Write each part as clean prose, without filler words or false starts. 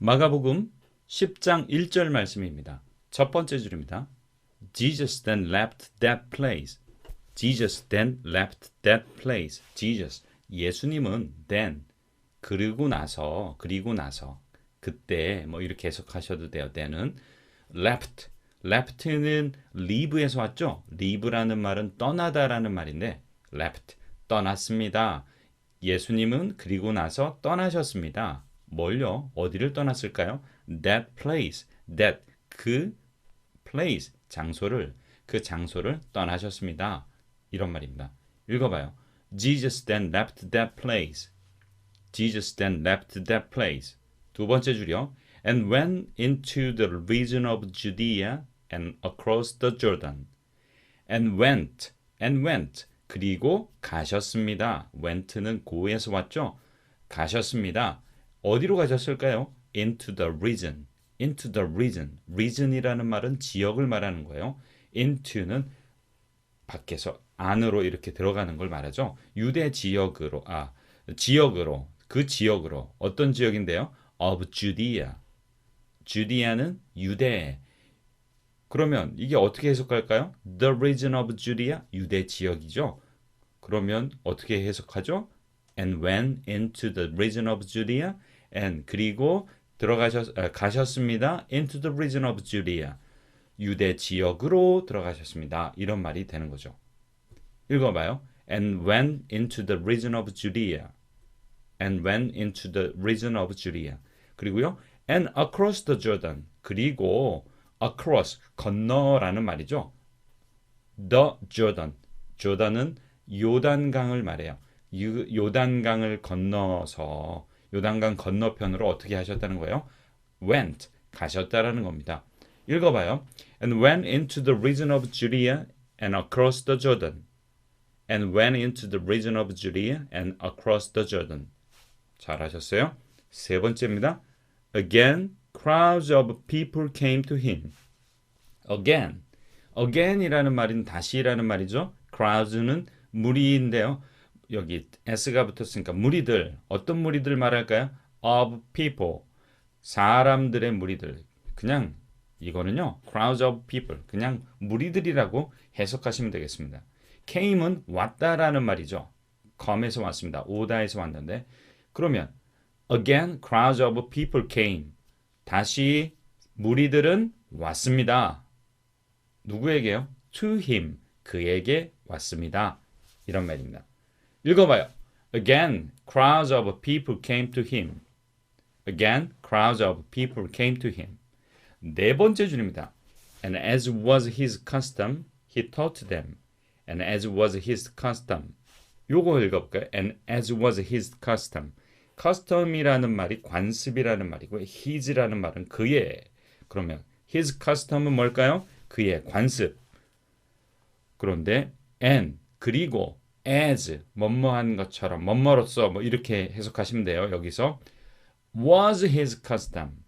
마가복음 10장 1절 말씀입니다. 첫 번째 줄입니다. Jesus then left that place. Jesus then left that place. Jesus, 예수님은 then, 그리고 나서 그때 뭐 이렇게 해석하셔도 돼요. then은 left, left는 leave에서 왔죠. leave라는 말은 떠나다라는 말인데 left, 떠났습니다. 예수님은 그리고 나서 떠나셨습니다. 뭘요? 어디를 떠났을까요? That place, that, 그 place, 그 장소를 떠나셨습니다. 이런 말입니다. 읽어봐요. Jesus then left that place. Jesus then left that place. 두 번째 줄이요. And went into the region of Judea and across the Jordan. And went. 그리고 가셨습니다. went는 go에서 왔죠? 가셨습니다. 어디로 가셨을까요? Into the region. region이라는 말은 지역을 말하는 거예요. into는 밖에서 안으로 이렇게 들어가는 걸 말하죠. 유대 지역으로, 그 지역으로. 어떤 지역인데요? of Judea. 주디아는 유대. 그러면 이게 어떻게 해석할까요? The region of Judea, 유대 지역이죠. 그러면 어떻게 해석하죠? And went into the region of Judea, and 그리고 가셨습니다. into the region of Judea, 유대 지역으로 들어가셨습니다. 이런 말이 되는 거죠. 읽어봐요. And went into the region of Judea. And went into the region of Judea. 그리고요. And across the Jordan. 그리고 across, 건너라는 말이죠. The Jordan. 조단은 요단강을 말해요. 요단강을 건너서 요단강 건너편으로 어떻게 하셨다는 거예요? went, 가셨다라는 겁니다. 읽어봐요. And went into the region of Judea and across the Jordan. And went into the region of Judea and across the Jordan. 잘하셨어요? 세 번째입니다. Again, crowds of people came to him. again이라는 말은 다시라는 말이죠. crowds는 무리인데요. 여기 s가 붙었으니까 무리들, 어떤 무리들 말할까요? of people, 사람들의 무리들. 그냥 이거는요, crowds of people, 그냥 무리들이라고 해석하시면 되겠습니다. came은 왔다라는 말이죠. come에서 왔습니다. 오다에서 왔는데, 그러면 again crowds of people came. 다시 무리들은 왔습니다. 누구에게요? to him, 그에게 왔습니다. 이런 말입니다. 읽어봐요. Again, crowds of people came to him. Again, crowds of people came to him. 네 번째 줄입니다. And as was his custom, he taught them. And as was his custom. 요거 읽어볼까요? And as was his custom. custom이라는 말이 관습이라는 말이고 his라는 말은 그의. 그러면 his custom은 뭘까요? 그의 관습. 그런데 and, 그리고 as, 뭐뭐한 것처럼, 뭐뭐로서 뭐 이렇게 해석하시면 돼요. 여기서 was his custom,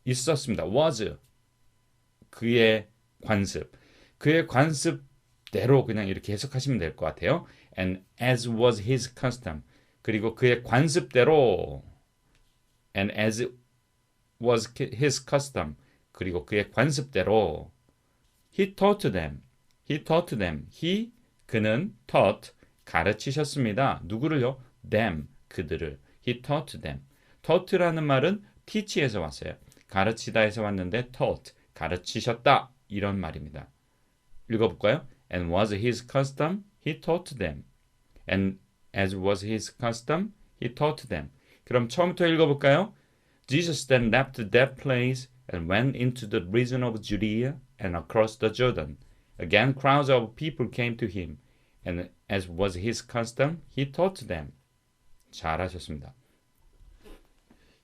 있었습니다. was, 그의 관습. 그의 관습대로 그냥 이렇게 해석하시면 될 것 같아요. And as was his custom, 그리고 그의 관습대로, and as was his custom, 그리고 그의 관습대로 he taught them. he, 그는 taught, 가르치셨습니다. 누구를요? them, 그들을. he taught them. taught라는 말은 teach에서 왔어요. 가르치다에서 왔는데 taught, 가르치셨다, 이런 말입니다. 읽어볼까요? And was his custom, he taught them. And as was his custom, he taught them. 그럼 처음부터 읽어볼까요? Jesus then left that place and went into the region of Judea and across the Jordan. Again, crowds of people came to him, and as was his custom, he taught them. 잘하셨습니다.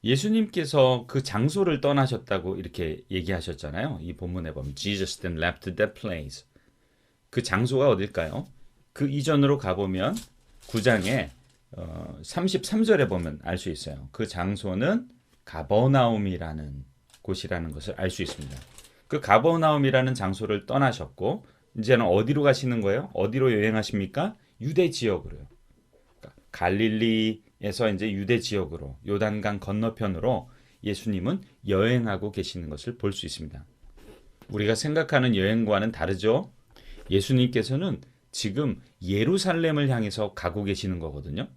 예수님께서 그 장소를 떠나셨다고 이렇게 얘기하셨잖아요. 이 본문에 보면 Jesus then left that place. 그 장소가 어딜까요? 그 이전으로 가보면 9장에 33절에 보면 알 수 있어요. 그 장소는 가버나움이라는 곳이라는 것을 알 수 있습니다. 그 가버나움이라는 장소를 떠나셨고 이제는 어디로 가시는 거예요? 어디로 여행하십니까? 유대 지역으로요. 그러니까 갈릴리에서 이제 유대 지역으로 요단강 건너편으로 예수님은 여행하고 계시는 것을 볼 수 있습니다. 우리가 생각하는 여행과는 다르죠? 예수님께서는 지금 예루살렘을 향해서 가고 계시는 거거든요.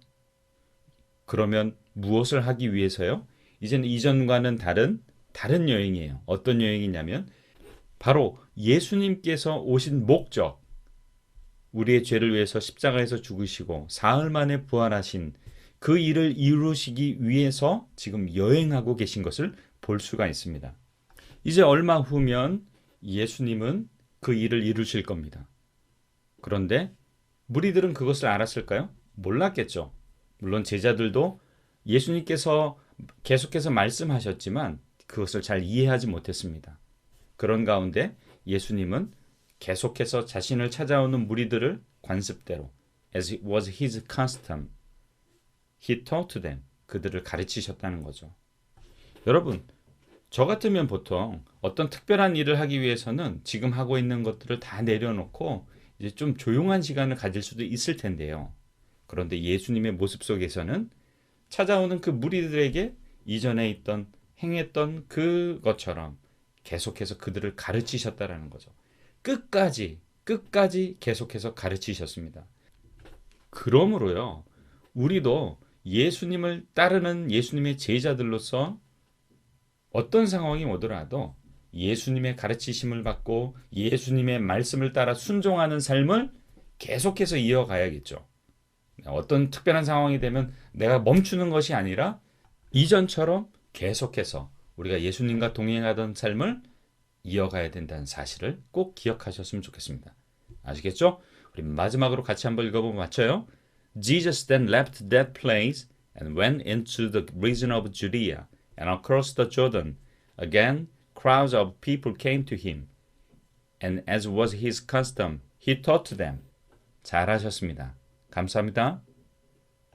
그러면 무엇을 하기 위해서요? 이제는 이전과는 다른 여행이에요. 어떤 여행이냐면 바로 예수님께서 오신 목적, 우리의 죄를 위해서 십자가에서 죽으시고 사흘 만에 부활하신 그 일을 이루시기 위해서 지금 여행하고 계신 것을 볼 수가 있습니다. 이제 얼마 후면 예수님은 그 일을 이루실 겁니다. 그런데 무리들은 그것을 알았을까요? 몰랐겠죠. 물론 제자들도 예수님께서 계속해서 말씀하셨지만 그것을 잘 이해하지 못했습니다. 그런 가운데 예수님은 계속해서 자신을 찾아오는 무리들을 관습대로 as it was his custom, he taught to them, 그들을 가르치셨다는 거죠. 여러분, 저 같으면 보통 어떤 특별한 일을 하기 위해서는 지금 하고 있는 것들을 다 내려놓고 이제 좀 조용한 시간을 가질 수도 있을 텐데요. 그런데 예수님의 모습 속에서는 찾아오는 그 무리들에게 이전에 행했던 그것처럼 계속해서 그들을 가르치셨다라는 거죠. 끝까지 계속해서 가르치셨습니다. 그러므로요, 우리도 예수님을 따르는 예수님의 제자들로서 어떤 상황이 오더라도 예수님의 가르치심을 받고 예수님의 말씀을 따라 순종하는 삶을 계속해서 이어가야겠죠. 어떤 특별한 상황이 되면 내가 멈추는 것이 아니라 이전처럼 계속해서 우리가 예수님과 동행하던 삶을 이어가야 된다는 사실을 꼭 기억하셨으면 좋겠습니다. 아시겠죠? 우리 마지막으로 같이 한번 읽어보면 맞춰요. Jesus then left that place and went into the region of Judea and across the Jordan. Again, crowds of people came to him, and as was his custom, he taught them. 잘하셨습니다. 감사합니다.